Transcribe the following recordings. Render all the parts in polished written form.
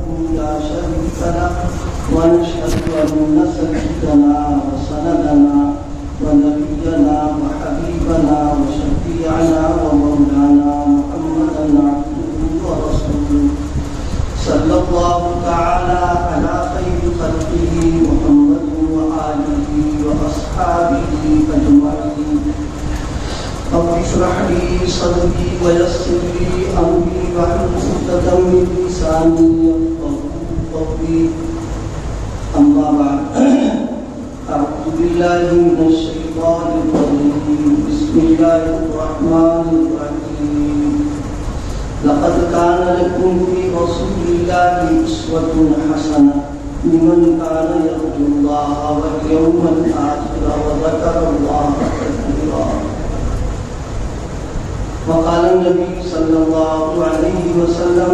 لا شريك له ونشهد أن سيدنا وسندنا ونبينا وحبيبنا وشفيعنا ومولانا محمدا عبده ورسوله صلى الله تعالى على خير خلقه محمد وآله وأصحابه أجمعين. رب اشرح لي صدري ويسر لي أمري واحلل عقدة من لساني يفقهوا قولي. أما بعد أعوذ بالله من الشيطان الرجيم. بسم الله الرحمن الرحيم. لقد كان لكم في رسول الله أسوة حسنة لمن كان يرجو الله واليوم الآخر وذكر الله كثيرا. وقال النبي صلى الله عليه وسلم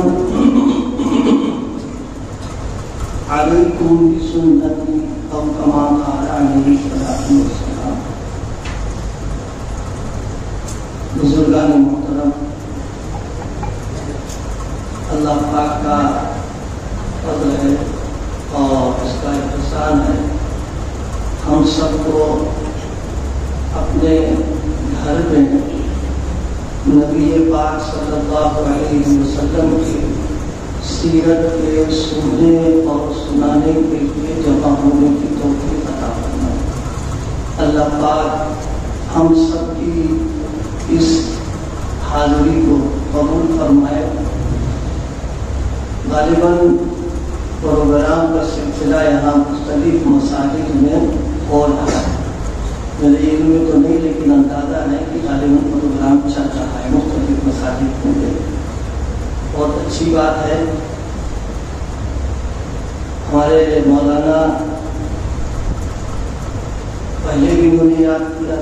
عليكم بسنتي أو كما قال عليه الصلاة والسلام. بزرگان محترم، اللہ پاک کا فضل ہے اور اس کا احسان ہے ہم سب کو اپنے گھر میں نبی پاک صلی اللہ علیہ وسلم کی سیرت کے سننے اور سنانے کے لیے جمع ہونے کی توفیق عطا فرمائے. اللہ پاک ہم سب کی اس حاضری کو قبول فرمائے. غالباً پروگرام کا سلسلہ یہاں مختلف مساجد میں ہو رہا ہے. میرے علم میں تو نہیں لیکن اندازہ ہے کہ غالباً پروگرام چل رہا ہے مختلف مساجد میں. بہت اچھی بات ہے. ہمارے مولانا پہلے بھی انہوں نے یاد کیا،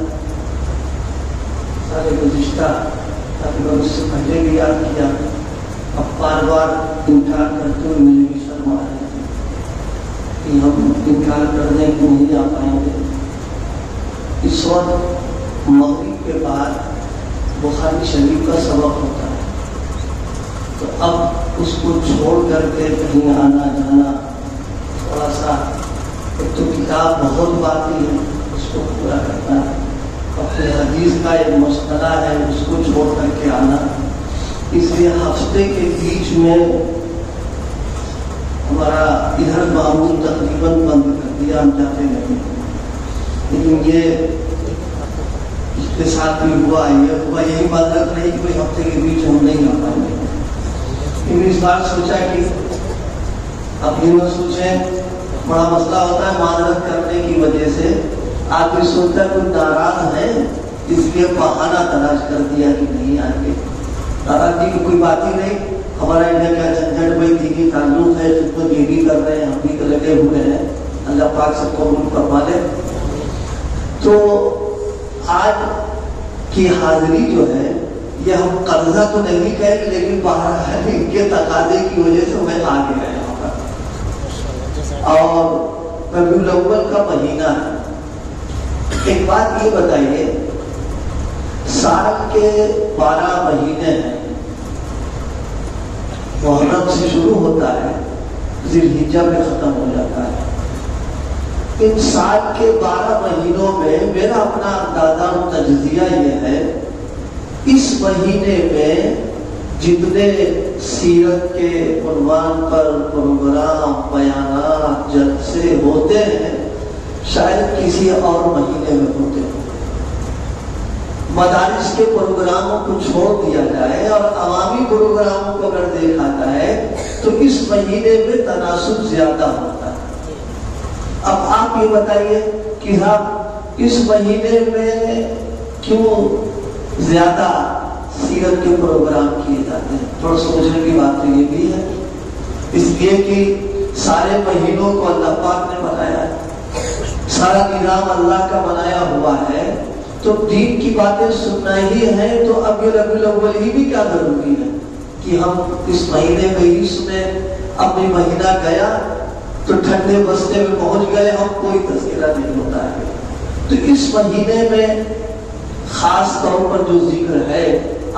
سارے گزشتہ تقریباً اس سے پہلے بھی یاد کیا. اب بار بار انکار کرتے ہوئے مجھے بھی شرم آ رہی تھی کہ ہم انکار کرنے کو نہیں آ پائیں گے. اس وقت مغرب کے بعد بخاری شریف کا سبق ہوتا ہے، تو اب اس کو چھوڑ کر کے کہیں آنا جانا تھوڑا سا، ایک تو کتاب بہت باقی ہے اس کو پورا کرنا ہے، اور پھر حدیث کا ایک مسئلہ ہے اس کو چھوڑ کر کے آنا. اس لیے ہفتے کے بیچ میں ہمارا ادھر معمول تقریباً بند کر دیا، ہم جاتے نہیں. لیکن یہ اس کے ساتھ بھی ہوا یہی معذرت نہیں کہ کوئی ہفتے کے بیچ ہم نہیں آ پائیں گے. لیکن اس بار سوچا کہ اپنی نہ سوچیں، بڑا مسئلہ ہوتا ہے معذرت کرنے کی وجہ سے. آدمی سوچتا ہے کوئی ناراض ہے اس لیے بہانہ تلاش کر دیا کہ نہیں آئیں گے. ناراضگی کی کوئی بات ہی نہیں. ہمارا انڈیا کا جھنجھٹ بھائی تھی کہ تعلق ہے جس کو یہ بھی کر رہے ہیں ہم بھی لگے ہوئے ہیں. اللہ پاک سب کو قبول فرما لے. تو آج کی حاضری جو ہے یہ ہم قرضہ تو نہیں کہیں گے، لیکن باہر کے تقاضے کی وجہ سے میں آ گیا یہاں پر. اور ربیع الاول کا مہینہ ہے. ایک بات یہ بتائیے، سال کے 12 مہینے ہیں. محرم سے شروع ہوتا ہے، ذی الحجہ میں ختم ہو جاتا ہے. ان سال کے 12 مہینوں میں میرا اپنا اندازہ و تجزیہ یہ ہے، اس مہینے میں جتنے سیرت کے عنوان پر پروگرام، بیانات، جلسے ہوتے ہیں شاید کسی اور مہینے میں ہوتے ہیں. مدارس کے پروگراموں کو چھوڑ دیا جائے اور عوامی پروگراموں کو اگر دیکھا جائے تو اس مہینے میں تناسب زیادہ ہوتا ہے. اب آپ یہ بتائیے کہ ہم اس مہینے میں کیوں زیادہ سیرت کے پروگرام کیے جاتے ہیں؟ تھوڑا سوچنے کی بات تو یہ بھی ہے. اس لیے کہ سارے مہینوں کو اللہ پاک نے بنایا ہے، سارا نظام اللہ کا بنایا ہوا ہے. تو دین کی باتیں سننا ہی ہے تو اب یہ ربیع الاول ہی بھی کیا ضروری ہے کہ ہم اس مہینے میں ہی سنیں. اب یہ مہینہ گیا تو ٹھنڈے بستے میں پہنچ گئے ہم، کوئی تذکرہ نہیں ہوتا ہے. تو اس مہینے میں خاص طور پر جو ذکر ہے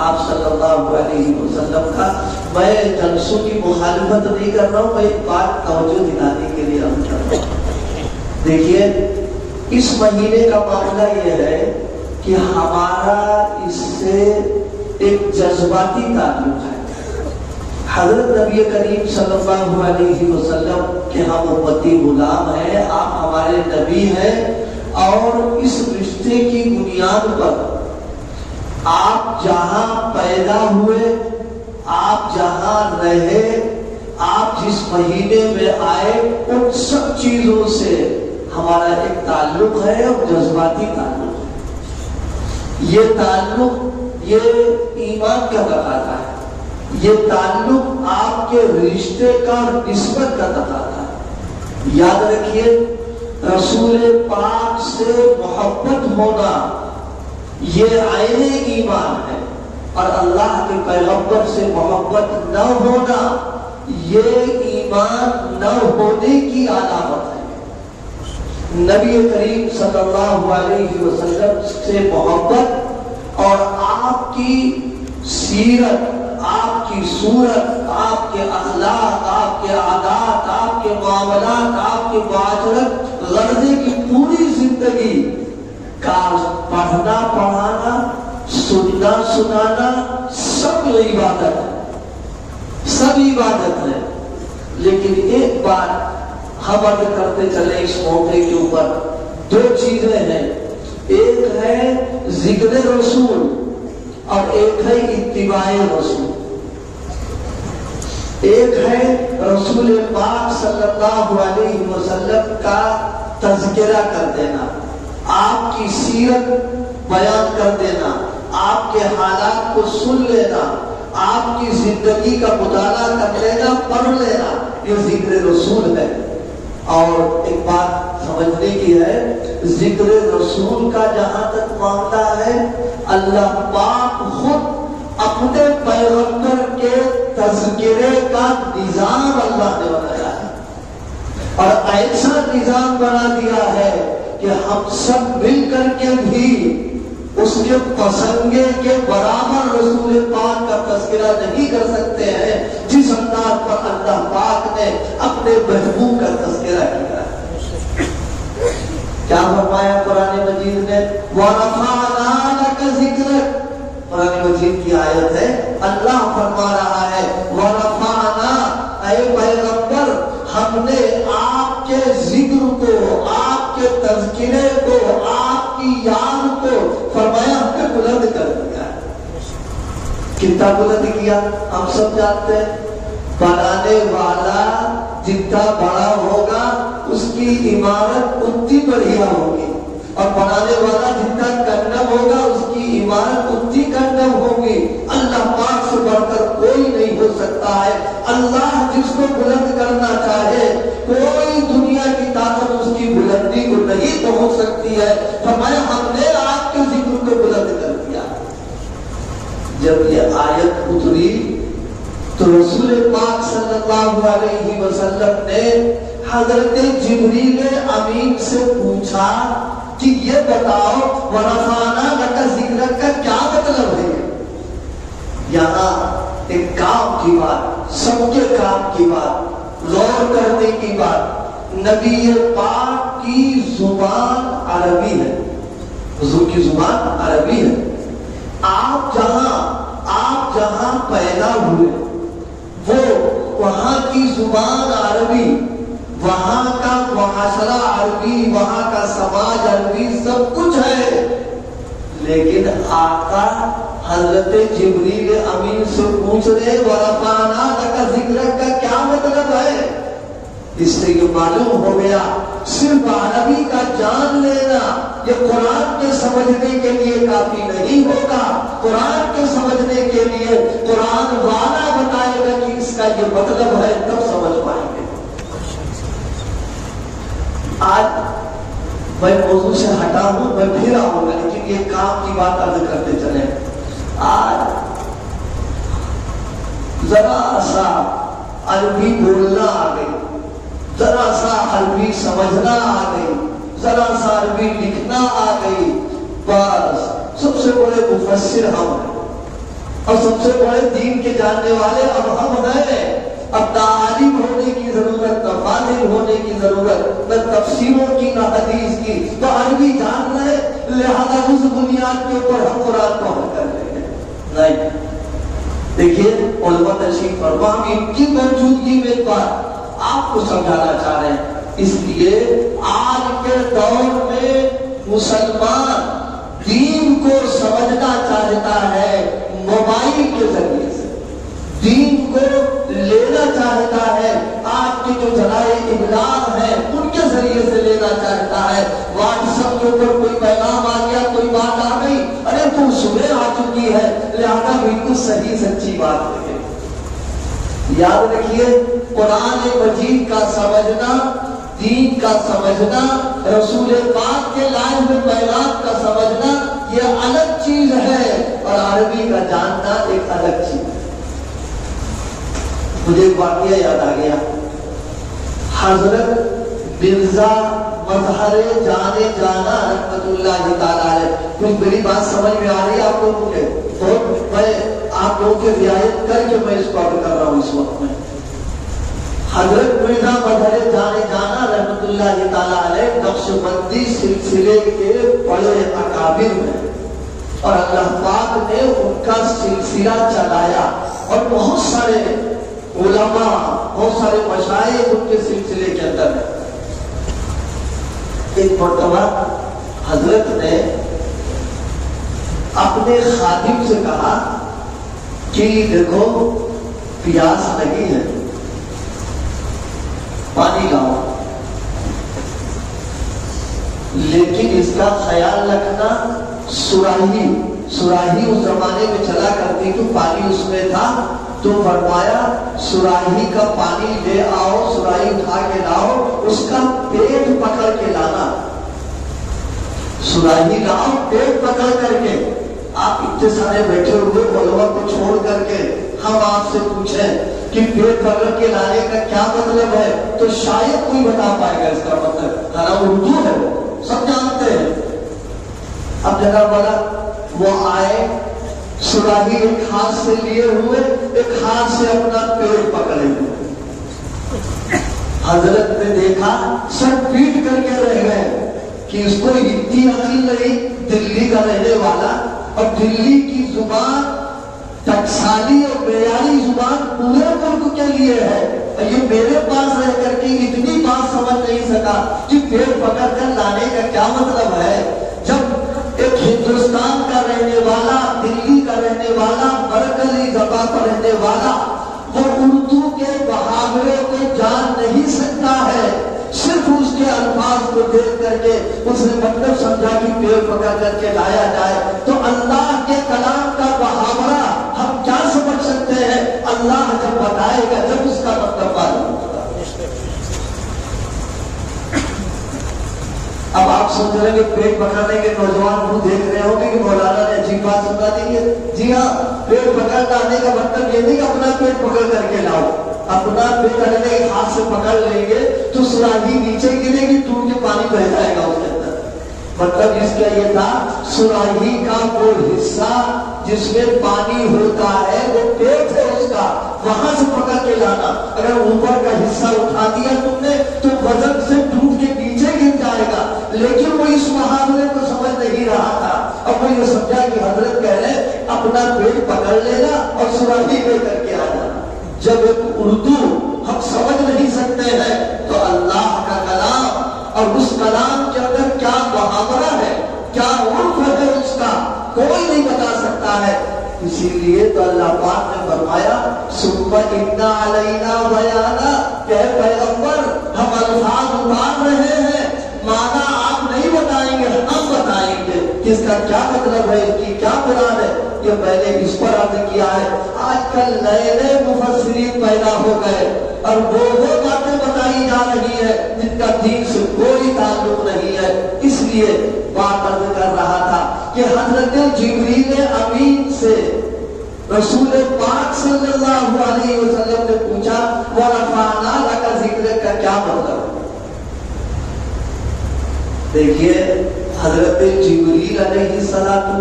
آپ صلی اللہ علیہ وسلم کا. میں جلسوں کی مخالفت نہیں کر رہا ہوں، میں ایک بات توجہ دلانے کے لیے عرض کر رہا ہوں. دیکھیے اس مہینے کا معاملہ یہ ہے کہ ہمارا اس سے ایک جذباتی تعلق ہے. حضرت نبی کریم صلی اللہ علیہ وسلم کے ہم امتی غلام ہیں، آپ ہمارے نبی ہیں، اور اس رشتے کی بنیاد پر آپ جہاں پیدا ہوئے، آپ جہاں رہے، آپ جس مہینے میں آئے، ان سب چیزوں سے ہمارا ایک تعلق ہے اور جذباتی تعلق ہے. یہ تعلق یہ ایمان کا تقاضا ہے، یہ تعلق آپ کے رشتے کا اور نسبت کا تقاضا ہے. یاد رکھیے رسول پاک سے محبت ہونا یہ عین ایمان ہے، اور اللہ کے پیغمبر سے محبت نہ ہونا یہ ایمان نہ ہونے کی علامت ہے. نبی کریم صلی اللہ علیہ وسلم سے محبت اور آپ کی سیرت، آپ کی صورت، آپ کے اخلاق، آپ کے عادات، آپ کے معاملات، آپ کے معاشرت، غرضے کی پوری زندگی کا پڑھنا پڑھانا، سننا سنانا سب عبادت ہے، سب عبادت ہے. لیکن ایک بات ہم عرض کرتے چلے اس موقع کے اوپر، دو چیزیں ہیں، ایک ہے ذکر رسول اور ایک ہے اتباع رسول. ایک ہے رسول پاک صلی اللہ علیہ وسلم کا تذکرہ کر دینا، آپ کی سیرت بیان کر دینا، آپ کے حالات کو سن لینا، آپ کی زندگی کا مطالعہ کر لینا، پڑھ لینا، یہ ذکر رسول ہے. اور ایک بات سمجھنے کی ہے، ذکر رسول کا جہاں تک معاملہ ہے، اللہ پاک خود اپنے پیغمبر کے تذکرے کا نظام اللہ نے بنایا ہے، اور ایسا نظام بنا دیا ہے کہ ہم سب مل کر کے بھی اس کے پسنگے کے برابر رسول پاک کا تذکرہ نہیں کر سکتے ہیں جس انداز پر اللہ پاک نے اپنے محبوب کا تذکرہ کیا ہے. کیا فرمایا قرآن مجید نے؟ وَرَفَعْنَا لَكَ ذِكْرَكَ. قرآن مجید کی آیت ہے، اللہ فرما رہا ہے وَرَفَعْنَا، اے پیغمبر ہم نے آپ کے ذکر کو، آپ کے تذکرے کو، آپ کی یاد کو فرمایا ہم نے بلند کر دیا. کتنا بلند کیا ہم سب جانتے ہیں. بنانے والا جتنا بڑا ہوگا اس کی عمارت اتنی بڑھیا ہوگی، اور بنانے والا جتنا کندم ہوگا اس کی عمارت اتنی کندم ہوگی. اللہ پاک سے بڑھ کر کوئی نہیں ہو سکتا ہے. اللہ جس کو بلند کرنا چاہے کوئی دنیا کی طاقت اس کی بلندی کو نہیں پہنچ سکتی ہے. فرمایا ہم نے آپ کے ذکر کو بلند کر دیا. جب یہ آیت اتری تو رسول پاک صلی اللہ علیہ وسلم نے حضرت جبریل امین سے پوچھا کہ یہ بتاؤ وَرَفَعْنَا لَكَ ذِكْرَكَ کا کیا مطلب ہے؟ یہاں ایک کام کی بات، سب کے کام کی بات، غور کرنے کی بات. نبی پاک کی زبان عربی ہے، حضور کی زبان عربی ہے. آپ جہاں پیدا ہوئے وہ وہاں کی زبان عربی، وہاں کا معاشرہ عربی، وہاں کا سماج عربی، سب کچھ ہے. لیکن آقا حضرت جبریل امین سے پوچھ رہے وَرَفَعْنَا لَكَ ذِكْرَكَ کا کیا مطلب ہے؟ اس سے یہ معلوم ہو گیا صرف عربی کا جان لینا یہ قرآن کے سمجھنے کے لیے کافی نہیں ہوگا. قرآن کے سمجھنے کے لیے قرآن والا بتائے گا کہ اس کا یہ مطلب ہے، تب سمجھ پائیں گے. آج میں موضوع سے ہٹا ہوں، میں پھر آؤں گا، لیکن یہ کام کی بات عرض کرتے چلیں. آج ذرا سا عربی بولنا آ گئی، ذرا سا عربی سمجھنا آ گئی، ذرا سا عربی لکھنا آ گئی، بس سب سے بڑے مفسر ہم ہیں. اور سب سے بڑے دین کے جاننے والے اب ہم ہیں. اب نہ عالم ہونے کی ضرورت، نہ فاضل ہونے کی ضرورت، نہ تفسیروں کی نہ حدیث کی. تو عربی جان رہے، لہذا اس بنیاد کے اوپر ہم قرآن کو حل کر لیں گے. نہیں. دیکھیے علماء تشریف فرما، ہم ان کی موجودگی میں بات آپ کو سمجھانا چاہ رہے ہیں. اس لیے آج کے دور میں مسلمان دین کو سمجھنا چاہتا ہے موبائل کے ذریعے سے، دین کو لینا چاہتا ہے آج کے جو ذرائع ابلاغ ہیں ان کے ذریعے سے لینا چاہتا ہے. واٹس ایپ کے اوپر کوئی پیغام آ گیا، کوئی بات آ گئی، ارے تو صبح آ چکی ہے، لہذا بالکل صحیح سچی بات ہے. یاد رکھیے قرآن مجید کا سمجھنا، دین کا سمجھنا، رسول پاک کے لائے ہوئے پیغام کا سمجھنا یہ الگ چیز ہے، اور عربی کا جاننا ایک الگ چیز ہے. مجھے ایک واقعہ یاد آ گیا. حضرت مرزا مظہر جانے جانا رحمت اللہ تعالیٰ علیہ. کچھ میری بات سمجھ میں آ رہی ہے آپ لوگوں کے؟ بہت میں آپ لوگوں کی رعایت کر کے میں اس کو کر رہا ہوں اس وقت میں. حضرت مرزا مظہر جانے جانا رحمت اللہ تعالیٰ علیہ نقشبندی سلسلے کے بڑے اکابر میں، اور اللہ پاک نے ان کا سلسلہ چلایا، اور بہت سارے علماء، بہت سارے مشائخ ان کے سلسلے کے اندر ہیں. ایک مرتبہ حضرت نے اپنے خادم سے کہا کہ دیکھو پیاس لگی ہے، پانی لاؤ، لیکن اس کا خیال رکھنا سراہی اس زمانے میں چلا کرتی تو پانی اس میں تھا، تو فرمایا سراہی کا پانی لے آؤ، سراہی اٹھا کے لاؤ، اس کا پیٹ پکڑ کے لانا. سراہی لاؤ پیٹ پکڑ کر کے. آپ اتنے سارے بیٹھے ہوئے علماء کو چھوڑ کر کے ہم آپ سے پوچھیں کہ پیٹ پکڑ کے لانے کا کیا مطلب ہے، تو شاید کوئی بتا پائے گا اس کا مطلب. اردو ہے، وہ سب جانتے ہیں. اب جناب والا وہ آئے، سراہی ایک ہاتھ سے لیے ہوئے، ایک ہاتھ سے اپنا پیٹ پکڑے ہوئے. حضرت نے دیکھا سر پیٹ کر کے رہ گئے کہ اس کو اتنی عقل نہیں. دلی کا رہنے والا، اور دلی کی زبان ٹکسالی اور بیاری زبان پورے ملک کے لیے ہے، اور یہ میرے پاس رہ کر کے اتنی بات سمجھ نہیں سکا کہ پیٹ پکڑ کر لانے کا کیا مطلب ہے. جب ایک ہندوستان کا رہنے والا، دلی کا رہنے والا، مرکزی جگہ پر رہنے والا وہ اردو کے محاورے کو جان نہیں سکتا ہے، صرف اس کے الفاظ کو دیکھ کر کے اس نے مطلب سمجھا کہ پیڑ پکڑ کر کے لایا جائے، تو اللہ کے کلام کا محاورہ ہم کیا سمجھ سکتے ہیں؟ اللہ جب بتائے گا، جب اس کا مطلب معلوم ہوگا. اب آپ سوچ رہے ہیں کہ پیٹ پکڑنے کے نوجوان منہ دیکھ رہے ہوں گے کہ مولانا نے عجیب بات سنا دی ہے. جی ہاں، پیٹ پکڑ لانے کا مطلب یہ نہیں کہ اپنا پیٹ پکڑ کر کے لاؤ. اپنا پیٹ اگلے ہاتھ سے پکڑ لیں گے تو سراہی نیچے گرے گی، ٹوٹ کے پانی بہ جائے گا اس کے اندر. مطلب اس کا یہ تھا سراہی کا وہ حصہ جس میں پانی ہوتا ہے، وہ پیٹ ہے اس کا، وہاں سے پکڑ کے لانا. اگر اوپر کا حصہ اٹھا دیا تم نے تو وزن سے ٹوٹ کے نیچے گر جائے گا. لیکن وہ اس محاورے کو سمجھ نہیں رہا تھا. اب وہ یہ سمجھا کہ حضرت کہہ رہے اپنا پیٹ پکڑ لینا اور سراہی لے کر کے آ جانا. جب ایک اردو ہم سمجھ نہیں سکتے ہیں تو اللہ کا کلام اور اس کلام کے اندر کیا محاورہ ہے، کیا عرف ہے، اس کا کوئی نہیں بتا سکتا ہے. اسی لیے تو اللہ پاک نے فرمایا ثم ان علینا بیانا، کہ پیغمبر ہم الفاظ اتار رہے ہیں، مانا آپ نہیں بتائیں گے، ہم بتائیں گے کہ اس کا کیا مطلب ہے، اس کی کیا مراد ہے. یہ میں نے اس پر عرض کیا ہے. آج کل نئے نئے مفسرین پیدا ہو گئے اور وہ باتیں بتائی جا رہی ہے جن کا دین سے کوئی تعلق نہیں ہے. اس لیے بات عرض کر رہا تھا کہ حضرت جبریل امین سے رسول پاک صلی اللہ علیہ وسلم نے پوچھا وَرَفَعْنَا لَكَ ذِكْرَكَ کا کیا مطلب ہے. دیکھیے حضرت جبریل علیہ السلام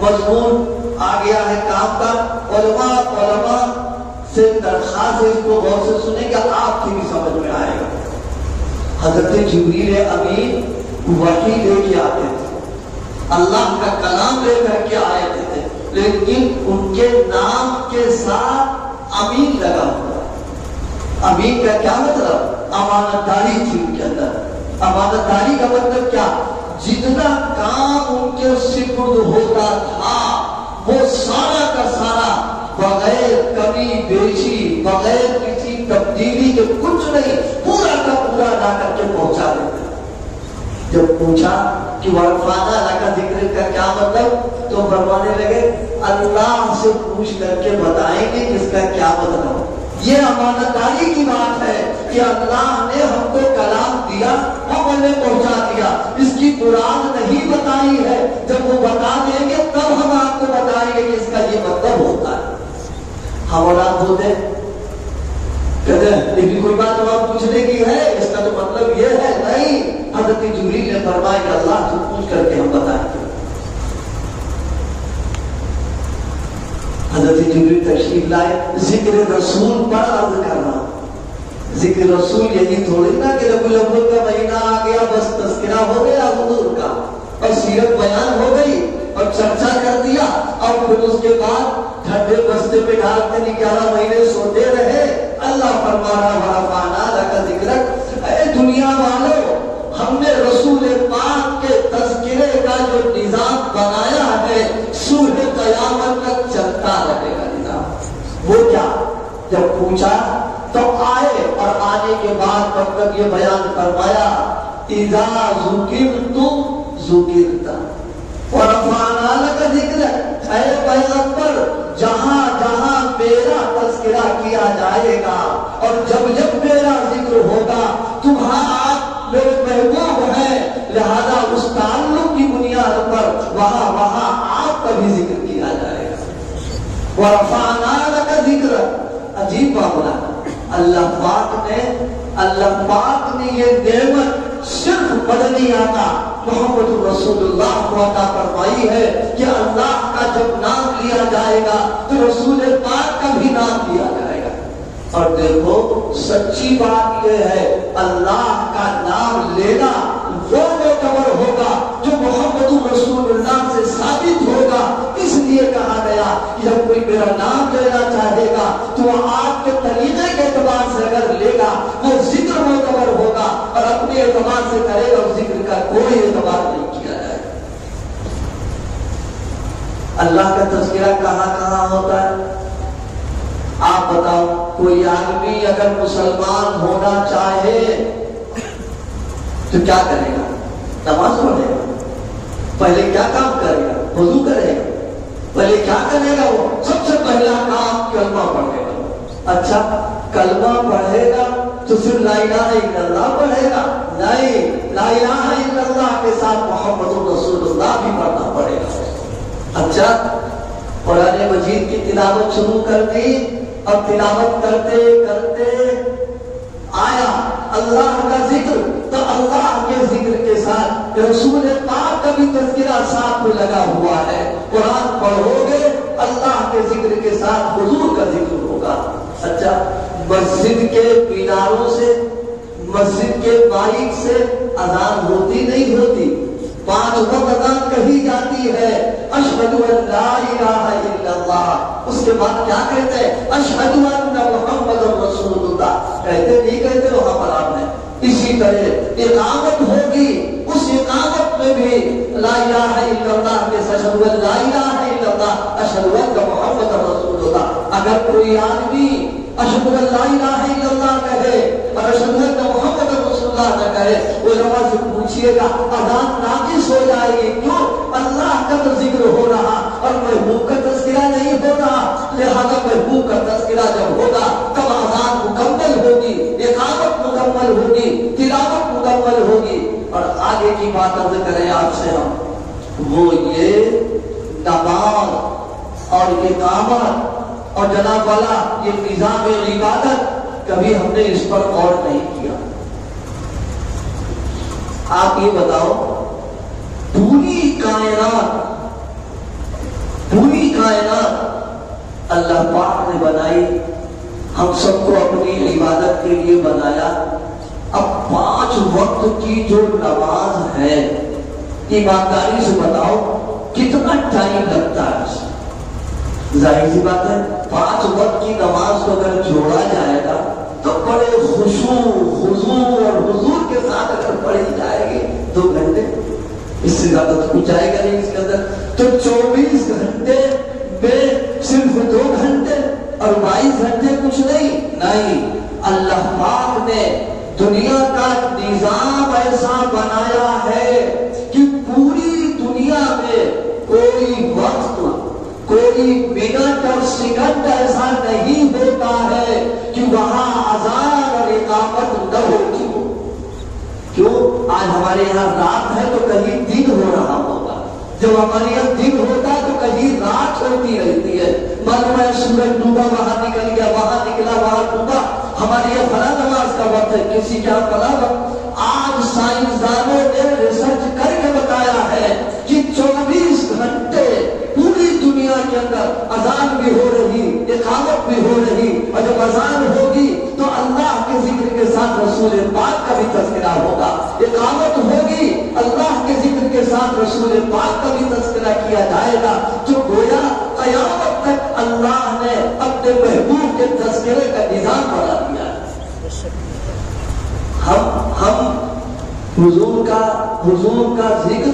مضمون آ گیا ہے کام کا. علماء سے درخواست ہے اس کو غور سے سنیں گے آپ کی بھی سمجھ میں آئے گا. حضرت جبریل امین وحی لے کے آتے تھے, اللہ کا کلام لے کر کے آئے تھے, لیکن ان کے نام کے ساتھ امین لگا ہوا. امین کا کیا مطلب؟ امانت داری تھی ان کے اندر. امانت داری کا مطلب کیا؟ جتنا کام ان کے سپرد ہوتا تھا وہ سارا کا سارا بغیر کمی بیشی, بغیر کسی تبدیلی کے کچھ نہیں, پورا کا پورا لا کر کے پہنچا دیتے. جب پوچھا کہ ورفانہ اللہ کا ذکر کا کیا مطلب, تو فرمانے لگے اللہ سے پوچھ کر کے بتائیں گے اس کا کیا مطلب. یہ امانت داری کی بات ہے کہ اللہ نے ہم کو کلام دیا, ہم نے پہنچا دیا, اس کی مراد نہیں بتائی ہے. جب وہ بتا دیں گے تب ہم آپ کو بتائیں گے کہ اس کا یہ مطلب ہوتا ہے. ہم اور آپ بولتے کہتے ہیں لیکن کوئی بات جواب پوچھنے کی ہے, اس کا تو مطلب یہ ہے. نہیں, حضرت جبریل نے فرمایا کہ اللہ سے پوچھ کر کے ہم بتائیں گے. حضرت جبریل تشریف لائے, ذکر رسول پر عرض کر رہا. ذکر رسول یہی تھوڑی نا کہ ربیع الاول کا مہینہ آ گیا بس تذکرہ ہو گیا حضور کا اور سیرت بیان ہو گئی اور چرچا کر دیا اور پھر اس کے بعد ٹھنڈے بستے پہ ڈال کے 11 مہینے سوتے رہے. اللہ فرما رہا ورفعنا لک ذکرک, اے دنیا والو ہم نے رسول پاک کے تذکرے کا جو نظام بنایا ہے صبح قیامت تک چلتا رہے گا نظام. وہ کیا؟ جب پوچھا تو آئے اور آنے کے بعد مطلب یہ بیان فرمایا اذا ذکرت ذکرت ورفعنا لک ذکرک, اے پیغمبر جہاں جہاں میرا تذکرہ کیا جائے گا اور جب جب میرا ذکر ہوگا تمہارا میرے محبوب ہے, لہذا اس تعلق کی بنیاد پر وہاں آپ کا بھی ذکر کیا جائے گا. ورفعنا لک ذکرک, عجیب معاملہ. اللہ پاک نے یہ نعمت صرف مدنی آقا محمد رسول اللہ کو عطا فرمائی ہے کہ اللہ کا جب نام لیا جائے گا تو رسول پاک کا بھی نام لیا جائے گا. اور دیکھو سچی بات یہ ہے اللہ کا نام لینا وہ معتبر ہوگا جو محمد رسول اللہ سے ثابت ہوگا. اس لیے کہا گیا کہ جب کوئی میرا نام لینا چاہے گا تو وہ آپ کے طریقے کے اعتبار سے اگر لے گا وہ ذکر معتبر ہوگا, اور اپنے اعتبار سے کرے گا اس ذکر کا کوئی اعتبار نہیں کیا جائے گا. اللہ کا تذکرہ کہاں کہاں ہوتا ہے آپ بتاؤ. کوئی آدمی اگر مسلمان ہونا چاہے تو کیا کرے گا؟ نماز پڑھے گا. پہلے کیا کام کرے گا؟ وضو کرے گا. پہلے کیا کرے گا؟ وہ سب سے پہلا کام کلمہ پڑھے گا. اچھا کلمہ پڑھے گا تو پھر لا الہ الا اللہ پڑھے گا؟ نہیں, لا الہ الا اللہ کے ساتھ محمد رسول اللہ بھی پڑھنا پڑے گا. اچھا قرآن مجید کی تلاوت شروع کر دی اور تلاوت کرتے کرتے آیا اللہ کا ذکر, تو اللہ کے ذکر کے ساتھ رسول پاک کا بھی تذکرہ ساتھ میں لگا ہوا ہے. قرآن پڑھو گے اللہ کے ذکر کے ساتھ حضور کا ذکر ہوگا. اچھا مسجد کے میناروں سے, مسجد کے مائک سے اذان ہوتی نہیں ہوتی؟ 5 وقت اذان کہی جاتی ہے اشہد ان لا الہ الا اللہ, اس کے بعد کیا کہتے ہیں؟ اشہد ان محمد رسول اللہ. کہتے نہیں کہتے وہاں پر آپ نے. اسی طرح اقامت ہوگی, اس اقامت میں بھی لا الہ الا اللہ کے اشہد ان لا الہ الا اللہ اشہد ان محمد رسول اللہ. اگر کوئی آدمی اشہد ان لا الہ الا اللہ کہے اور اشہد ان محمد رسول اللہ نہ کہے, علماء سے پوچھئے گا اذان ناقص ہو جائے گی. کیوں؟ اللہ کا تو ذکر ہو رہا اور محبوب کا تذکرہ نہیں ہو رہا. لہذا محبوب کا تذکرہ جب ہوگا تب اذان مکمل ہوگی, اقامت مکمل ہوگی, تلاوت مکمل ہوگی. اور آگے کی بات عرض کریں آپ سے ہم, وہ یہ نماز اور اقامت اور جناب والا یہ نظام عبادت کبھی ہم نے اس پر غور نہیں کیا. آپ یہ بتاؤ کائنات اللہ پاک نے بنائی، ہم سب کو اپنی عبادت کے لیے بنایا۔ اب 5 وقت کی جو نماز ہے، ایمانداری سے بتاؤ کتنا ٹائم لگتا ہے؟ ظاہر سی بات ہے 5 وقت کی نماز کو اگر جوڑا جائے گا تو بڑے خشوع اور حضور کے ساتھ اگر پڑھی جائے گی 2 گھنٹے، اس سے زیادہ تو کچھ آئے گا نہیں اس کے اندر۔ تو 24 گھنٹے میں صرف 2 گھنٹے اور 22 گھنٹے کچھ نہیں۔ اللہ پاک نے دنیا کا نظام ایسا بنایا ہے کہ پوری دنیا میں کوئی وقت، کوئی منٹ اور سیکنڈ ایسا نہیں ہوتا ہے کہ وہاں اذان اور اقامت نہ ہوتی ہو۔ کیوں؟ آج ہمارے یہاں رات ہے تو کہیں دن ہو رہا ہوگا، جب ہمارے یہاں دن ہوتا ہے تو کہیں رات ہوتی رہتی ہے۔ معلوم ہے سورج ڈوبا، وہاں نکل گیا، وہاں نکلا، وہاں ڈوبا، ہمارے یہاں فلاں نماز کا وقت ہے، کسی کے یہاں فلاں وقت۔ آج سائنسدانوں نے ریسرچ کر کے بتایا ہے کہ 24 گھنٹے پوری دنیا کے اندر اذان بھی ہو رہی، اقامت بھی ہو رہی، اور جب اذان ہوگی تو اللہ کے ذکر کے ساتھ رسول پاک کا بھی تذکرہ ہوگا، اقامت ہوگی اللہ کے ذکر کے ساتھ رسول پاک کا بھی تذکرہ کیا جائے گا۔ جو گویا قیامت تک اللہ نے اپنے محبوب کے تذکرے کا نظام بنا دیا ہے۔ ہم حضور کا ذکر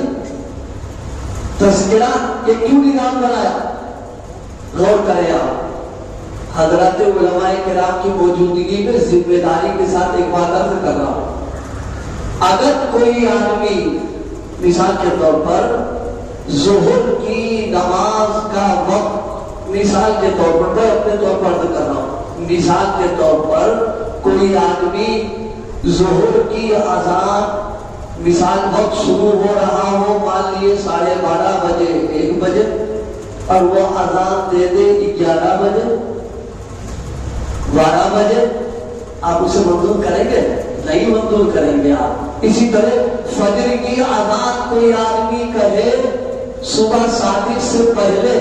تذکرہ یہ کیوں نظام بنایا؟ غور کریں آپ۔ حضرات علماء کرام کی موجودگی میں ذمہ داری کے ساتھ ایک بات عرض کر رہا ہوں، اگر کوئی آدمی مثال کے طور پر ظہر کی نماز کا وقت، مثال کے طور پر میں اپنے طور پر عرض کر رہا ہوں، مثال کے طور پر کوئی آدمی ظہر کی اذان مثال وقت شروع ہو رہا ہو، مان لیے 12:30 بجے 1 بجے، اور وہ اذان دے دے 11 بجے 12 بجے، آپ اسے منظور کریں گے؟ نہیں منظور کریں گے آپ۔ اسی طرح فجر کی اذان کوئی آدمی کہے صبح صادق سے پہلے،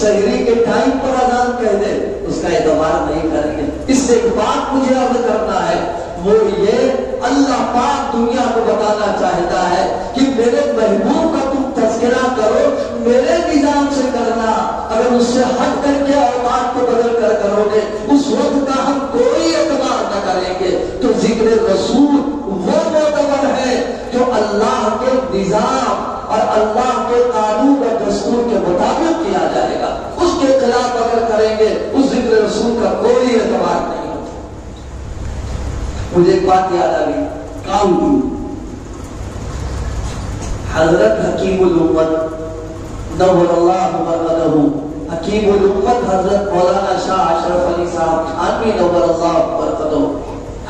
سحری کے ٹائم پر اذان کہہ دے، اس کا اعتبار نہیں کریں گے۔ اس سے ایک بات مجھے عرض کرنا ہے، وہ یہ اللہ پاک دنیا کو بتانا چاہتا ہے کہ میرے محبوب کا تم تذکرہ کرو، میرے نظام سے کرنا، اگر اس سے ہٹ کر کے اوقات کو بدل کر کرو گے اس وقت کا ہم کوئی اعتبار نہ کریں گے۔ تو ذکر رسول وہ معتبر ہے جو اللہ کے نظام اور اللہ کے قانون اور دستور کے مطابق کیا جائے گا، اس کے خلاف اگر کریں گے اس ذکر رسول کا کوئی اعتبار نہیں۔ مجھے ایک بات یاد آ گئی، کام کی حضرت حکیم الامت نور اللہ مرقدہ، حکیم الامت حضرت مولانا شاہ اشرف علی صاحب تھانوی نور اللہ مرقدہ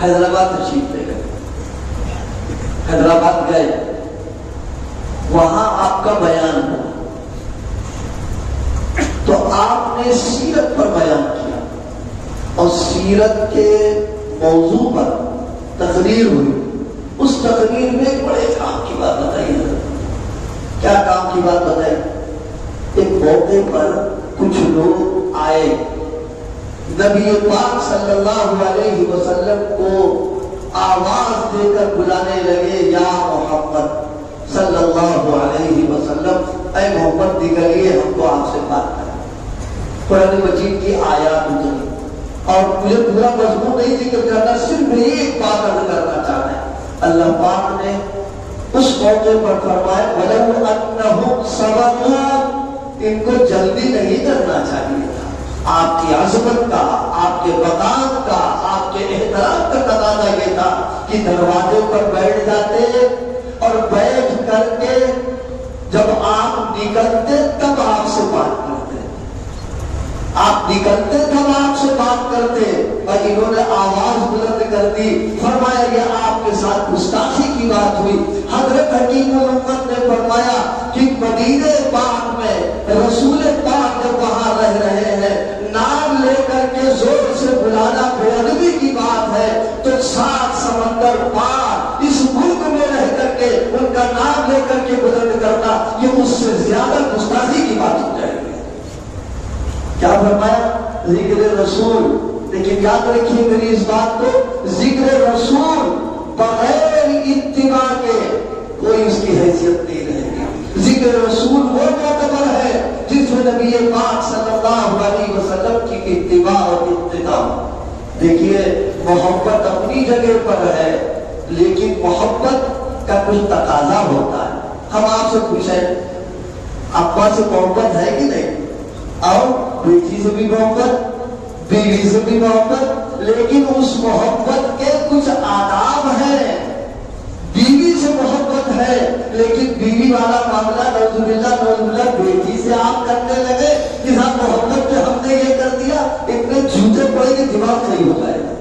حیدرآباد تشریف لے گئے، حیدرآباد گئے، وہاں آپ کا بیان ہوا تو آپ نے سیرت پر بیان کیا اور سیرت کے موضوع پر تقریر ہوئی۔ اس تقریر میں ایک بڑے کام کی بات بتائی ہے۔ کیا کام کی بات بتائی؟ ایک موقع پر کچھ لوگ آئے، نبی پاک صلی اللہ علیہ وسلم کو آواز دے کر بلانے لگے، یا محمد صلی اللہ علیہ وسلم، اے محمد نکلیے، ہم کو آپ سے بات کریں۔ قرآن مجید کی آیات اتری، اور مجھے پورا مضمون نہیں ذکر کرنا، صرف ایک بات عرض کرنا چاہتا ہے۔ اللہ پاک نے اس موقع پر فرمایا وَلَوْ أَنَّهُمْ صَبَرُوا، ان کو جلدی نہیں کرنا چاہیے تھا۔ آپ کی عظمت کا، آپ کے مقام کا، آپ کے احترام کا تقاضا یہ تھا کہ دروازے پر بیٹھ جاتے اور بیٹھ کر کے جب آپ نکلتے تب آپ سے بات کرتے، آپ نکلتے تب آپ سے بات کرتے، اور انہوں نے آواز بلند کر دی، فرمایا یہ آپ کے ساتھ گستاخی کی بات ہوئی۔ حضرت حکیم الامت نے فرمایا کہ مدینہ پاک میں رسول پاک جب وہاں رہ رہے ہیں، نام لے کر کے زور سے بلانا بے ادبی کی بات ہے، تو 7 سمندر پار اس ملک میں رہ کر کے ان کا نام لے کر کے بلند کرنا یہ اس سے زیادہ گستاخی کی بات ہو جائے گی. کیا فرمایا؟ ذکر رسول. لیکن یاد رکھیے میری اس بات کو، ذکر رسول بغیر اتباع کے کوئی اس کی حیثیت نہیں رہے گی. ذکر رسول وہ معتبر ہے جس میں نبی پاک صلی اللہ علیہ وسلم کی اتباع اور اقتداء. دیکھیے محبت اپنی جگہ پر ہے، لیکن محبت کا کچھ تقاضا ہوتا ہے. ہم آپ سے پوچھیں ابا سے محبت ہے کہ نہیں؟ اور بیٹی سے بھی محبت، بیوی سے بھی محبت، لیکن اس محبت کے کچھ آداب ہیں. بیوی سے محبت ہے لیکن بیوی والا معاملہ نعوذ باللہ بیٹی سے آپ کرنے لگے کہ ہاں محبت میں ہم نے یہ کر دیا، اتنے جوتے پڑے کہ دماغ صحیح ہو جائے گا.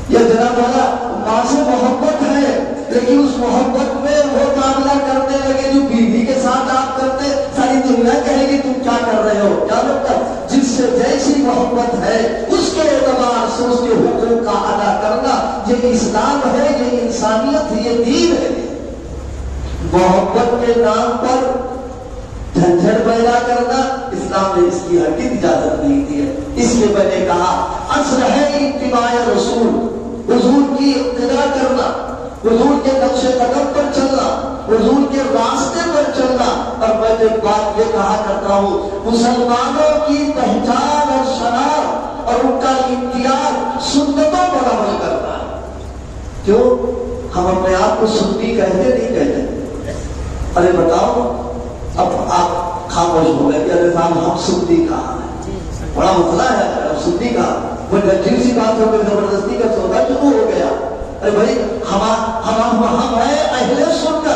یہ جناب والا ماں سے محبت ہے لیکن اس محبت میں وہ معاملہ کرنے لگے جو بیوی کے ساتھ آپ کرتے، ساری دنیا کہے گی تم کیا کر رہے ہو. کیا مطلب؟ جس سے جیسی محبت ہے اس کے اعتبار سے اس کے حقوق کا ادا کرنا یہ اسلام ہے، یہ انسانیت، یہ دین ہے. محبت کے نام پر جھنجھٹ پیدا کرنا اسلام نے اس کی ہرگز اجازت نہیں دی ہے. اس لیے میں نے کہا اصل ہے اتباع رسول، حضور کی اقتداء کرنا، حضور کے نقش قدم پر چلنا، حضور کے راستے پر چلنا. اور میں ایک بات یہ کہا کرتا ہوں، مسلمانوں کی پہچان اور شناخت اور ان کا امتیاز سنتوں پر عمل کرنا ہے. کیوں؟ ہم اپنے آپ کو سنی کہتے نہیں کہتے. ارے بتاؤ، اب آپ خاموش ہو گئے کہ ارے صاحب ہم سنی کہاں ہیں؟ بڑا مسئلہ ہے. سنی کہاں؟ وہ عجیب سی بات ہو گئی، زبردستی کا سودا شروع ہو گیا. ارے بھائی ہم ہیں اہل سنت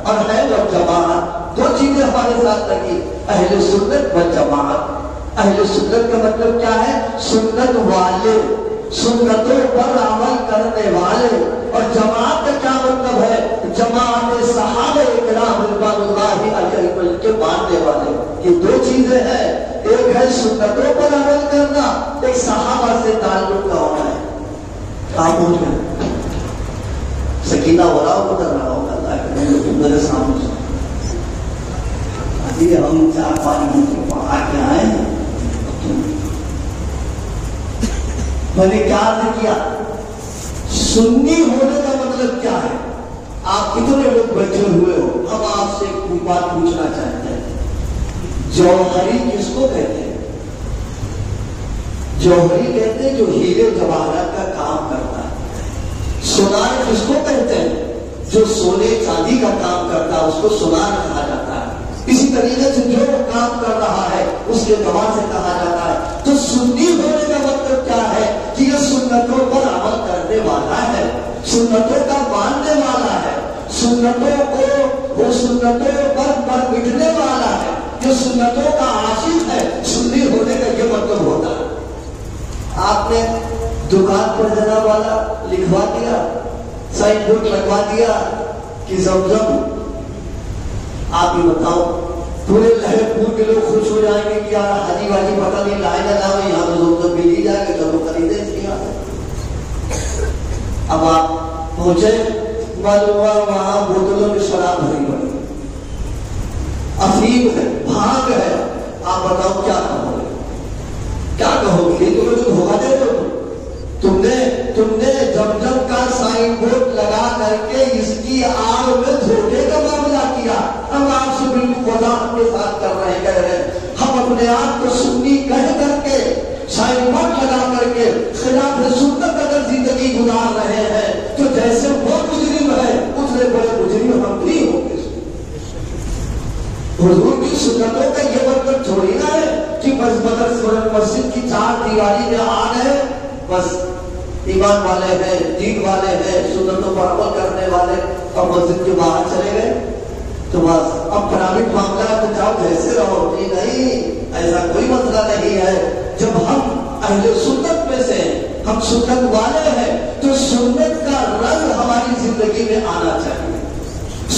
اور ہے والجماعت. دو چیزیں ہمارے ساتھ لگی، اہل سنت والجماعت. اہل سنت کا مطلب کیا ہے؟ سنت والے، سنتوں پر عمل کرنے والے. اور جماعت کا کیا مطلب ہے؟ جماعت صحابہ کرام رضوان اللہ علیہم کے ماننے والے. یہ دو چیزیں ہیں، ایک ہے سنتوں پر عمل کرنا، ایک صحابہ سے تعلق کا ہونا ہے. کہاں پہنچ گئے؟ سکینہ ہو رہا ہو کر رہا ہوگا اللہ میرے سامنے. ابھی ہم 4-5 منٹ آ کے آئے ہیں. میں نے کیا عرض کیا؟ سنی ہونے کا مطلب کیا ہے؟ آپ کتنے لوگ بیٹھے ہوئے ہو، ہم آپ سے ایک بات پوچھنا چاہتے ہیں. جوہری کس کو کہتے ہیں؟ جوہری کہتے ہیں جو ہیرے جواہرات کا کام کرتا ہے. سونار کس کو کہتے ہیں؟ جو سونے چاندی کا کام کرتا ہے، اس کو سونار کہا جاتا ہے. اسی طریقے سے جو کام کر رہا ہے اس کے گواہ سے کہا جاتا ہے. تو سنی ہونے کا مطلب کیا ہے؟ کہ یہ سنتوں پر عمل کرنے والا ہے، سنتوں کا ماننے والا ہے، سنتوں کو وہ سنتوں پر مٹنے والا ہے، جو سنتوں کا عاشق ہے. سنی ہونے کا یہ مطلب ہوتا ہے. آپ نے دکان پر جناب والا لکھوا دیا، سائن بورڈ لگوا دیا کہ زمزم. آپ ہی بتاؤ، پورے لہر پور کے لوگ خوش ہو جائیں گے کہ یار حاجی واجی پتہ نہیں لائے نہ لائے، یہاں تو زمزم بھی لی جائے گا، چلو خریدے اس کی یہاں. اب آپ پہنچے، معلوم ہوا وہاں بوتلوں میں شراب بھری پڑی، افیم ہے، بھانگ ہے. آپ بتاؤ کیا کہو گے؟ کیا کہو گے؟ یہ تمہیں جو دھوکہ دے دو. تم نے زمزم کا سائن بورڈ لگا کر کے اس کی آڑ میں دھوکے کا معاملہ کیا. ہم آپ سے بالکل وضاحت کے ساتھ کر رہے کہہ رہے ہیں، ہم اپنے آپ کو سنی کہہ کر کے سائن بورڈ لگا کر کے خلاف سنت اگر زندگی گزار رہے ہیں تو جیسے وہ مجرم ہے اتنے بڑے مجرم ہم بھی ہوں گے. حضور کی سنتوں کا یہ مطلب تھوڑی نہ ہے کہ بس مسجد کی 4 دیواری میں آ گئے، بس ایمان والے ہیں، دین والے ہیں، سنتوں پر عمل کرنے والے، اور مسجد کے باہر چلے گئے تو بس اب پرائیویٹ معاملہ ہے تو جاؤ جیسے رہو. نہیں، ایسا کوئی مسئلہ نہیں ہے. جب ہم اہل سنت میں سے، ہم سنت والے ہیں تو سنت کا رنگ ہماری زندگی میں آنا چاہیے.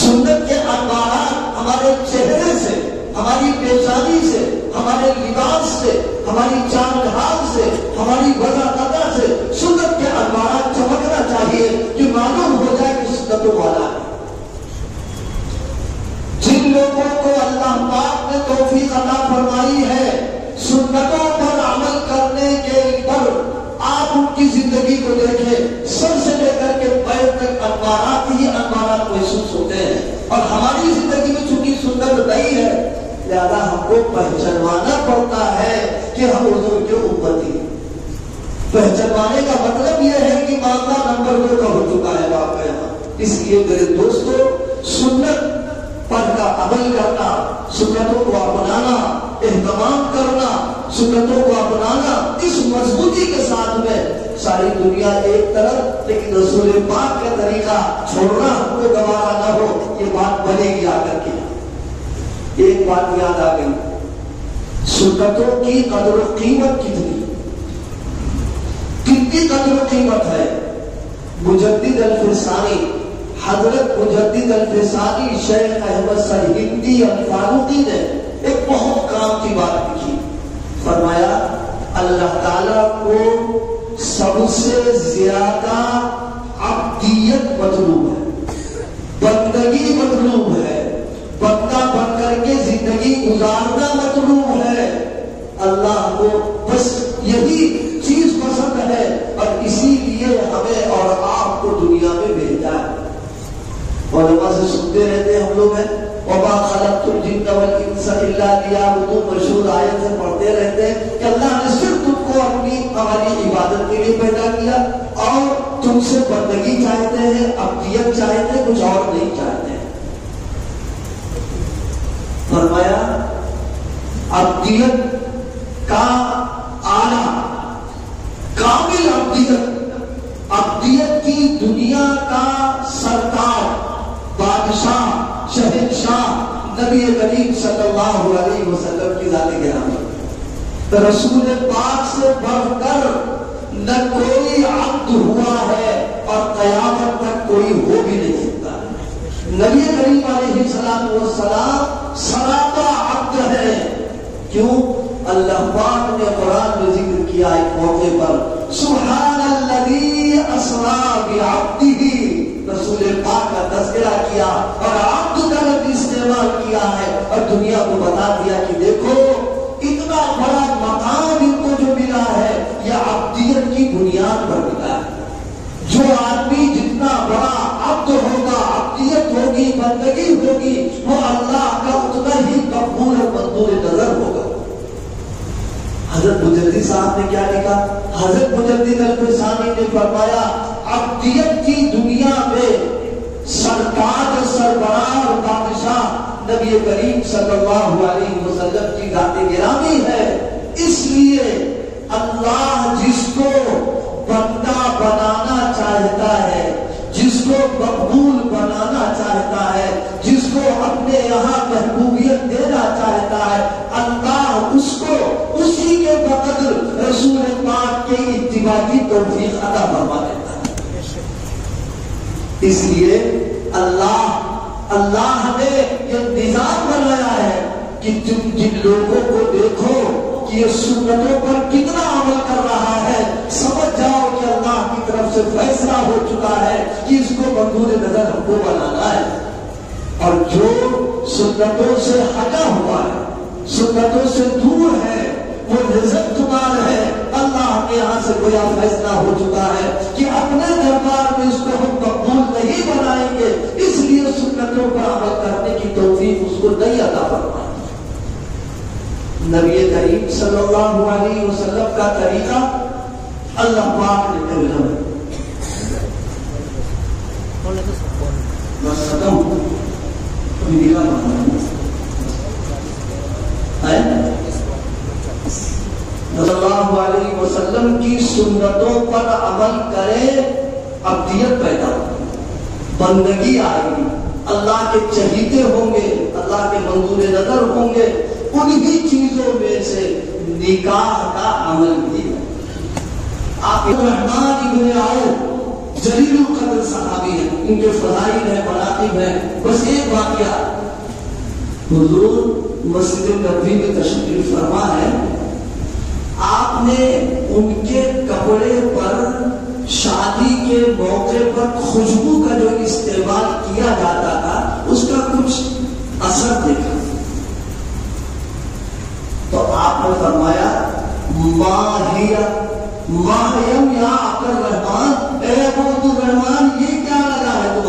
سنت کے انوارات ہمارے چہرے سے، ہماری پیشانی سے، ہمارے لباس سے، ہماری چال ڈھال سے، ہماری وضع قطع سے سنت کے انوارات چمکنا چاہیے کہ معلوم ہو جائے کہ سنتوں والا ہے. انوارات ہی انوارات محسوس ہوتے ہیں، اور ہماری زندگی میں چونکہ سنت نہیں ہے، لہذا ہم کو پہچانوانا پڑتا ہے کہ ہم حضور کے امتی ہیں۔ پہچانوانے کا مطلب یہ ہے کہ معاملہ نمبر 2 کا ہو چکا ہے آپ کا یہاں۔ اس لیے میرے دوستو، سنت پر کا عمل کرنا، سنتوں کو اپنانا، اہتمام کرنا، سنتوں کو اپنانا، اس مضبوطی کے ساتھ میں ساری دنیا ایک طرف، لیکن رسول پاک کا طریقہ چھوڑنا ہم کو گوارا نہ ہو، یہ بات بنے گی آ کر کے۔ ایک بات یاد آ گئی، سنتوں کی قدر و قیمت کتنی قدر و قیمت ہے۔ مجدد الفسانی، حضرت مجدد الفسانی شیخ احمد سرہندی الفاروقی نے ایک بہت کام کی بات لکھی، فرمایا اللہ تعالیٰ کو سب سے زیادہ عبدیت مطلوب ہے، بندگی مطلوب ہے، بندہ بن کر کے زندگی گزارنا مطلوب ہے۔ اللہ کو بس یہی چیز پسند ہے، اور اسی لیے ہمیں اور آپ کو دنیا میں بھیجا ہے۔ علماء سے سنتے رہتے ہم لوگ ہیں، وَمَا خَلَقْتُ الْجِنَّ وَالْإِنسَ إِلَّا لِيَعْبُدُونِ، مشہور آیت سے پڑھتے رہتے ہیں کہ اللہ نے صرف تم کو ہماری عبادت کے لیے پیدا کیا، اور تم سے بندگی چاہتے ہیں، عبدیت چاہتے ہیں، کچھ اور نہیں چاہتے ہیں۔ فرمایا عبدیت کا آلہ، کامل عبدیت، عبدیت کی دنیا کا سرکار، بادشاہ، شہنشاہ نبی کریم صلی اللہ علیہ وسلم کی ذات گرامی، تو رسول پاک سے بڑھ کر نہ کوئی عبد ہوا ہے، اور قیامت تک کوئی ہو بھی نہیں سکتا۔ نبی کریم علیہ السلام سراپا عبد ہے۔ کیوں؟ اللہ پاک نے قرآن میں ذکر کیا ایک موقع پر، سبحان الذی اسریٰ بعبدہ، رسول پاک کا تذکرہ کیا اور عبد کا لفظ استعمال کیا ہے، اور دنیا کو بتا دیا کہ دیکھو اتنا بڑا مقام ان کو جو ملا ہے یہ عبدیت کی بنیاد پر ملا ہے۔ جو آدمی جتنا بڑا عبد ہوگا، عبدیت ہوگی، بندگی ہوگی، وہ اللہ کا اتنا ہی مقبول اور منظور نظر ہوگا۔ حضرت مجدد صاحب نے کیا لکھا؟ حضرت مجدد الفسانی نے فرمایا عبدیت کی دنیا میں سرکار، سربراہ اور بادشاہ نبی کریم صلی اللہ علیہ وسلم کی ذات گرامی ہے۔ اس لیے اللہ جس کو بندہ بنانا چاہتا ہے، جس کو مقبول بنانا چاہتا ہے، جس کو اپنے یہاں محبوبیت دینا چاہتا ہے، اللہ اس کو اسی کے بقدر رسول پاک کے اتباع کی توفیق عطا فرما دیتا ہے۔ اس لیے اللہ نے یہ نظام بنایا ہے کہ تم جن لوگوں کو دیکھو کہ یہ سنتوں پر کتنا عمل کر رہا ہے، سمجھ جاؤ کہ اللہ کی طرف سے فیصلہ ہو چکا ہے کہ اس کو منظور نظر ہم کو بنانا ہے۔ اور جو سنتوں سے ہٹا ہوا ہے، سنتوں سے دور ہے، وہ رزق تمہار ہے، اللہ کے یہاں سے گویا فیصلہ ہو چکا ہے کہ اپنے دربار میں اس کو ہم مقبول نہیں بنائیں گے، اس لیے سنتوں پر عمل کرنے کی توفیق اس کو نہیں عطا فرمائیں۔ نبی کریم صلی اللہ علیہ وسلم کا طریقہ اللہ پاک نے کہا ہے، بس ختم صلی اللہ علیہ وسلم کی سنتوں پر عمل کرے، عبدیت پیدا ہوگی، بندگی آئے گی، اللہ کے چہیتے ہوں گے، اللہ کے منظور نظر ہوں گے۔ انہی چیزوں میں سے نکاح کا عمل بھی ہے۔ آپ رحمان ابن عوف جلیل القدر صحابی ہیں، ان کے فضائل ہیں، مناقب ہیں۔ بس ایک واقعہ، حضور مسجد نبوی میں تشریف فرما ہے، آپ نے ان کے کپڑے پر شادی کے موقع پر خوشبو کا جو استعمال کیا جاتا تھا اس کا کچھ اثر دیکھا، تو آپ نے فرمایا ماہیم یا عبد الرحمان، اے عبد الرحمان، یہ کیا لگا ہے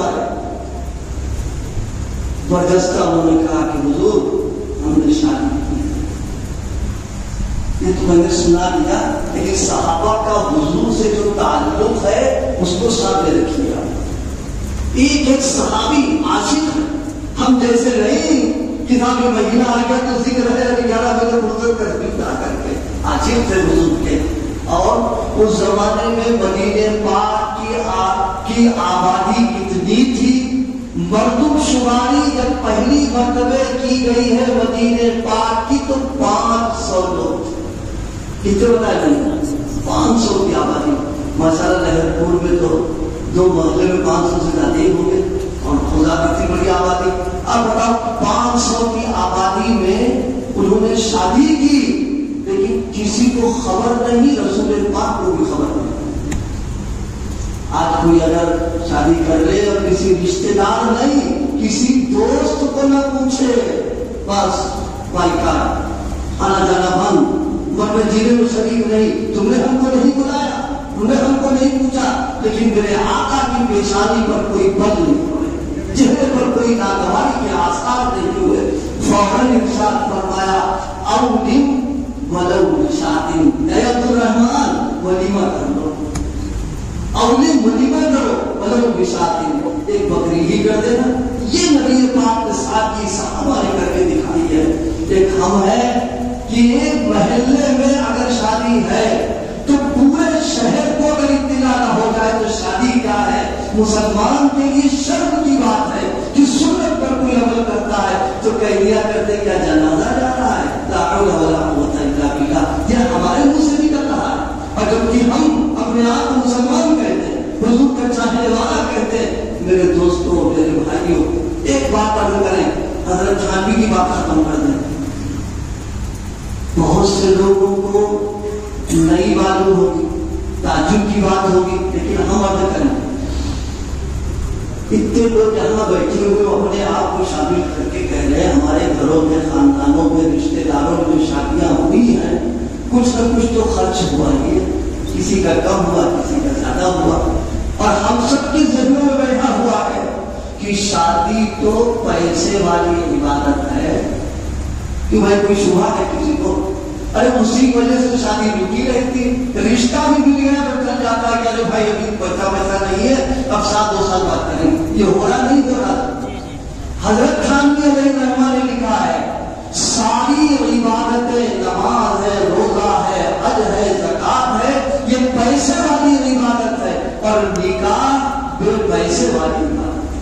زبردست انہوں نے کہا کہ حضور ہم نے شادی کی، یہ تو میں نے سنا دیا، لیکن صحابہ کا حضور سے جو تعلق ہے اس کو سامنے رکھیے آپ۔ ایک ایک صحابی عاشق ہے، ہم جیسے نہیں کتاب میں مہینہ آ گیا تو ذکر ہے 11 بجے حضور کا ادا کر کے عاشق تھے حضور کے۔ اور اس زمانے میں مدینے پاک کی آبادی کتنی تھی، مردم شماری جب پہلی مرتبہ کی گئی ہے مدینے پاک کی تو 500 لوگ تھے۔ کتنے بتایا نہیں 500 کی آبادی۔ ماشاءاللہ لہر پور میں تو 2 محلے میں 500 سے زیادہ ہی ہوں گے، اور خدا کی اتنی بڑی آبادی۔ اب بتاؤ 500 کی آبادی میں انہوں نے شادی کی، لیکن کسی کو خبر نہیں، رسول پاک کو بھی خبر نہیں۔ آج کوئی اگر شادی کر لے اور کسی رشتے دار نہیں، کسی دوست کو نہ پوچھے، بس بھائی کا آنا جانا بند، ورنہ جینے میں شریک نہیں، تم نے ہم کو نہیں بلایا، تم نے ہم کو نہیں پوچھا۔ لیکن میرے آقا کی پیشانی پر کوئی بل نہیں پڑے، چہرے پر کوئی ناگواری کے آثار نہیں ہوئے، فوراً ارشاد فرمایا اولم ولو بشاتن، اے عبد الرحمن ولیمہ کر لو، اولم ولیمہ کرو ولو بشاتن، ایک بکری ہی کر دینا۔ یہ نبی پاک کے ساتھ کی صحابہ نے کر کے دکھائی ہے۔ ایک ہم ہے کہ ایک محلے میں اگر شادی ہے تو پورے شہر کو اگر اطلاع نہ ہو جائے تو شادی کیا ہے؟ مسلمان کے لیے شرم کی بات ہے کہ سنت پر کوئی عمل کرتا ہے تو کہہ دیا کرتے کیا جنازہ جا رہا ہے، لا حول ولا قوت الا باللہ، یہ ہمارے منہ سے نکل رہا ہے۔ اور جبکہ ہم اپنے آپ کو مسلمان کہتے ہیں، حضور کا چاہنے والا کہتے ہیں۔ میرے دوستوں، میرے بھائیوں، ایک بات عرض کریں، حضرت تھانوی کی بات ختم کر دیں۔ بہت سے لوگوں کو نئی معلوم ہوگی، تعجب کی بات ہوگی، لیکن ہم عرض کریں، اتنے لوگ یہاں بیٹھے ہوئے اپنے آپ کو شامل کر کے کہہ رہے ہیں ہمارے گھروں میں، خاندانوں میں، رشتے داروں میں شادیاں ہوئی ہیں، کچھ نہ کچھ تو خرچ ہوا ہی ہے، کسی کا کم ہوا، کسی کا زیادہ ہوا، اور ہم سب کے ذہنوں میں بیٹھا ہوا ہے کہ شادی تو پیسے والی عبادت ہے، کہ بھائی کوئی شبہ ہے کسی کو، ارے اسی وجہ سے شادی رکی رہتی، رشتہ بھی مل گیا تو چل جاتا ہے کہ ارے بھائی ابھی پیسہ نہیں ہے، اب 7-2 سال بات کریں گے، یہ ہو رہا نہیں ہو رہا۔ حضرت تھانوی علیہ الرحمہ نے لکھا ہے ساری عبادتیں، نماز ہے، روزہ ہے، حج ہے، زکات ہے، یہ پیسے والی عبادت ہے، اور نکاح بے پیسے والی عبادت ہے۔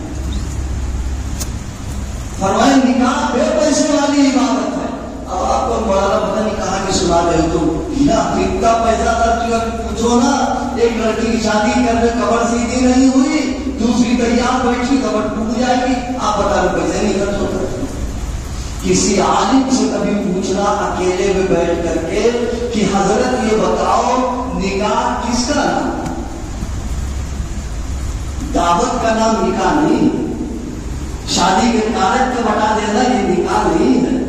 فرمائے نکاح بے پیسے والی عبادت ہے۔ اب آپ کو مولانا پتہ نہیں کہاں کی سنا رہے ہو تم، اتنا پیسہ خرچ کر پوچھو نا، ایک لڑکی کی شادی کرنے کمر سیدھی نہیں ہوئی، دوسری تیار بیٹھی کمر ٹوٹ جائے گی، آپ بتا رہے پیسے نہیں خرچ ہوتا۔ کسی عالم سے کبھی پوچھنا اکیلے میں بیٹھ کر کے کہ حضرت یہ بتاؤ نکاح کس کا نام؟ دعوت کا نام نکاح نہیں، شادی کے کارڈ کا بتا دینا یہ نکاح نہیں ہے۔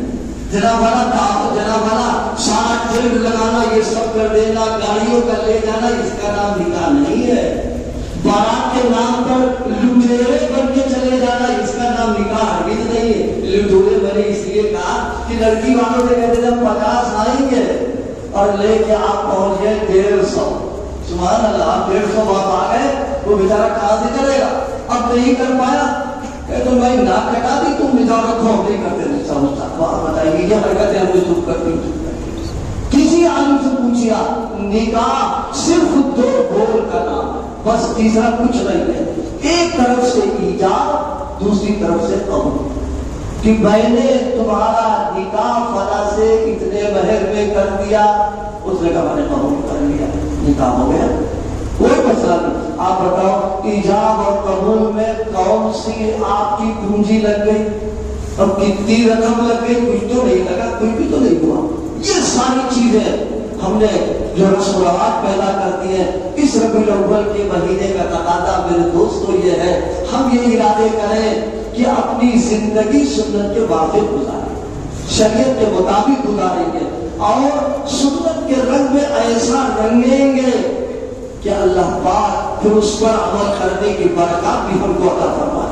جناب والا دعوت، جناب والا 60 جلد لگانا، یہ سب کر دینا، گاڑیوں کا لے جانا، اس کا نام نکاح نہیں ہے۔ بارات کے نام پر لٹیرے بن کے چلے جانا، اس کا نام نکاح ہرگز نہیں ہے۔ لٹورے بنے اس لیے کہا کہ لڑکی والوں نے کہتے جب 50 آئیں گے اور لے کے آپ پہنچ گئے 150، سبحان اللہ، آپ 150 بات آ گئے، وہ بیچارہ کہاں سے کرے گا؟ اب نہیں کر پایا، کہ تم بھائی نہ کٹا دی، تم نظام رکھو، ہم نہیں کرتے نہیں سمجھتا، بات بتائیے یہ حرکتیں ہم نے چپ کرتی ہیں۔ کسی عالم سے پوچھیا نکاح صرف 2 بول کا نام ہے، بس تیسرا کچھ نہیں ہے۔ ایک طرف سے ایجاب، دوسری طرف سے قبول، کہ میں نے تمہارا نکاح فلاں سے اتنے مہر میں کر دیا، اس نے کہا میں نے قبول کر لیا، نکاح ہو گیا، کوئی مسئلہ نہیں۔ آپ بتاؤ ایجاب اور قبول میں کون سی آپ کی پونجی لگ گئی؟ اب کتنی رقم لگ گئی؟ کچھ تو نہیں لگا، کچھ بھی تو نہیں ہوا۔ یہ ساری چیزیں ہم نے جو رسم و رواج پیدا کرتی ہیں، اس ربیع الاول کے مہینے کا تقاضا میرے دوستوں یہ ہے، ہم یہ ارادے کریں کہ اپنی زندگی سنت کے واقف گزاریں، شریعت کے مطابق گزاریں گے، اور سنت کے رنگ میں ایسا رنگیں گے کہ اللہ پاک پھر اس پر عمل کرنے کی برکات بھی ہم کو عطا فرمائے۔